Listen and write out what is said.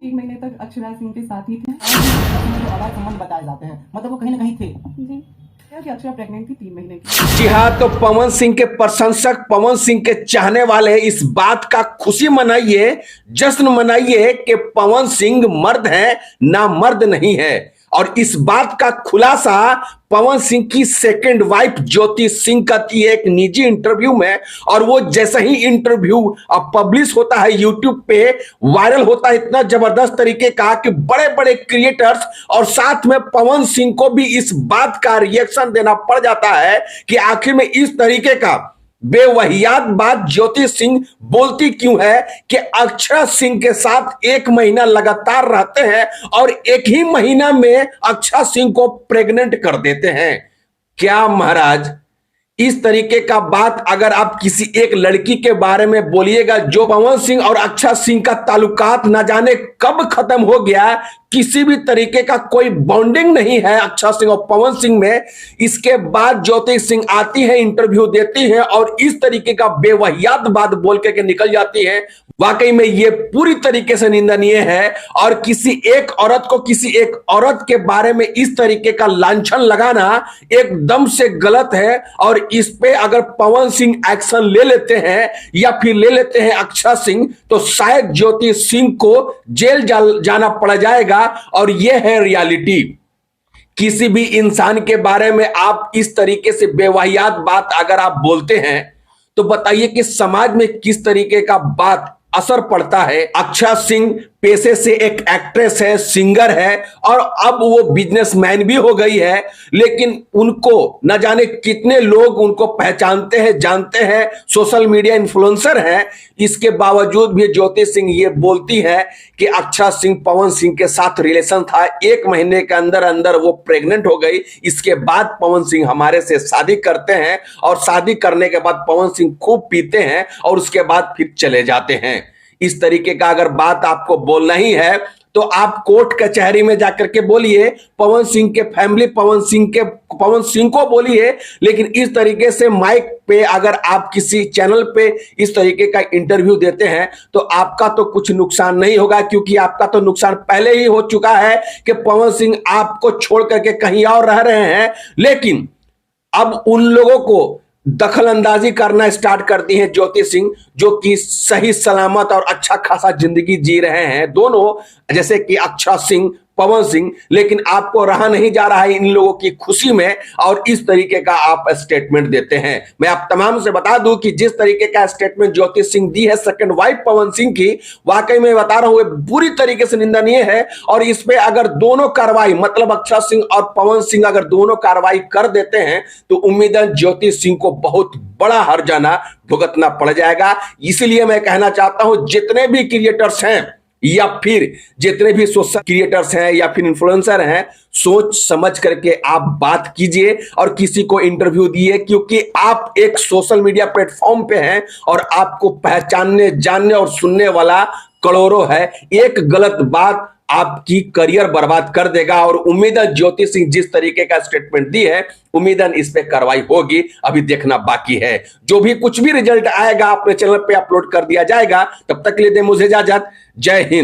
3 महीने तक अक्षरा सिंह के साथ ही थे और आवाज संबंध बताए जाते हैं, मतलब वो कहीं ना कहीं थे। जी क्या कि अक्षरा प्रेग्नेंट थी 3 महीने की। जी हाँ, तो पवन सिंह के प्रशंसक, पवन सिंह के चाहने वाले इस बात का खुशी मनाइए, जश्न मनाइए कि पवन सिंह मर्द है ना मर्द नहीं है। और इस बात का खुलासा पवन सिंह की सेकंड वाइफ ज्योति सिंह करती है एक निजी इंटरव्यू में। और वो जैसा ही इंटरव्यू अब पब्लिश होता है यूट्यूब पे, वायरल होता है इतना जबरदस्त तरीके का कि बड़े बड़े क्रिएटर्स और साथ में पवन सिंह को भी इस बात का रिएक्शन देना पड़ जाता है कि आखिर में इस तरीके का बेवहियात बात ज्योति सिंह बोलती क्यों है कि अक्षरा सिंह के साथ 1 महीना लगातार रहते हैं और 1 ही महीना में अक्षरा सिंह को प्रेग्नेंट कर देते हैं। क्या महाराज, इस तरीके का बात अगर आप किसी एक लड़की के बारे में बोलिएगा, जो पवन सिंह और अक्षरा सिंह का ताल्लुकात ना जाने कब खत्म हो गया, किसी भी तरीके का कोई बॉन्डिंग नहीं है अक्षरा सिंह और पवन सिंह में, इसके बाद ज्योति सिंह आती है, इंटरव्यू देती है और इस तरीके का बेवहियात बात बोल के निकल जाती है। वाकई में ये पूरी तरीके से निंदनीय है। और किसी एक औरत को, किसी एक औरत के बारे में इस तरीके का लांछन लगाना एकदम से गलत है। और इस पे अगर पवन सिंह एक्शन ले लेते हैं या फिर ले लेते हैं अक्षरा सिंह, तो शायद ज्योति सिंह को जेल जाना पड़ जाएगा। और यह है रियलिटी। किसी भी इंसान के बारे में आप इस तरीके से बेवहियात बात अगर आप बोलते हैं, तो बताइए कि समाज में किस तरीके का बात असर पड़ता है। अक्षरा सिंह पेशे से एक एक्ट्रेस है, सिंगर है और अब वो बिजनेसमैन भी हो गई है, लेकिन उनको न जाने कितने लोग उनको पहचानते हैं, जानते हैं, सोशल मीडिया इन्फ्लुएंसर हैं। इसके बावजूद भी ज्योति सिंह ये बोलती है कि अक्षरा सिंह पवन सिंह के साथ रिलेशन था, 1 महीने के अंदर अंदर वो प्रेग्नेंट हो गई। इसके बाद पवन सिंह हमारे से शादी करते हैं और शादी करने के बाद पवन सिंह खूब पीते हैं और उसके बाद फिर चले जाते हैं। इस तरीके का अगर बात आपको बोलना ही है तो आप कोर्ट कचहरी में जाकर के बोलिए, पवन सिंह के फैमिली, पवन सिंह को बोलिए। लेकिन इस तरीके से माइक पे अगर आप किसी चैनल पे इस तरीके का इंटरव्यू देते हैं तो आपका तो कुछ नुकसान नहीं होगा, क्योंकि आपका तो नुकसान पहले ही हो चुका है कि पवन सिंह आपको छोड़ करके कहीं और रह रहे हैं। लेकिन अब उन लोगों को दखल अंदाजी करना स्टार्ट करती है ज्योति सिंह, जो कि सही सलामत और अच्छा खासा जिंदगी जी रहे हैं दोनों, जैसे कि अक्षरा सिंह, पवन सिंह। लेकिन आपको रहा नहीं जा रहा है इन लोगों की खुशी में और इस तरीके का आप स्टेटमेंट देते हैं। मैं आप तमाम से बता दूं कि जिस तरीके का स्टेटमेंट ज्योति सिंह दी है सेकंड वाइफ पवन सिंह की, वाकई में बता रहा हूं बुरी तरीके से निंदनीय है। और इस पे अगर दोनों कार्रवाई, मतलब अक्षरा सिंह और पवन सिंह अगर दोनों कार्रवाई कर देते हैं तो उम्मीदन ज्योति सिंह को बहुत बड़ा हर्जाना भुगतना पड़ जाएगा। इसलिए मैं कहना चाहता हूं जितने भी क्रिएटर्स हैं या फिर जितने भी सोशल क्रिएटर्स हैं या फिर इन्फ्लुएंसर हैं, सोच समझ करके आप बात कीजिए और किसी को इंटरव्यू दिए, क्योंकि आप एक सोशल मीडिया प्लेटफॉर्म पे हैं और आपको पहचानने, जानने और सुनने वाला करोड़ों है। एक गलत बात आपकी करियर बर्बाद कर देगा। और उम्मीदन ज्योति सिंह जिस तरीके का स्टेटमेंट दी है, उम्मीदन इस पे कार्रवाई होगी, अभी देखना बाकी है। जो भी कुछ भी रिजल्ट आएगा अपने चैनल पे अपलोड कर दिया जाएगा। तब तक के लिए दे मुझे इजाजत। जय हिंद।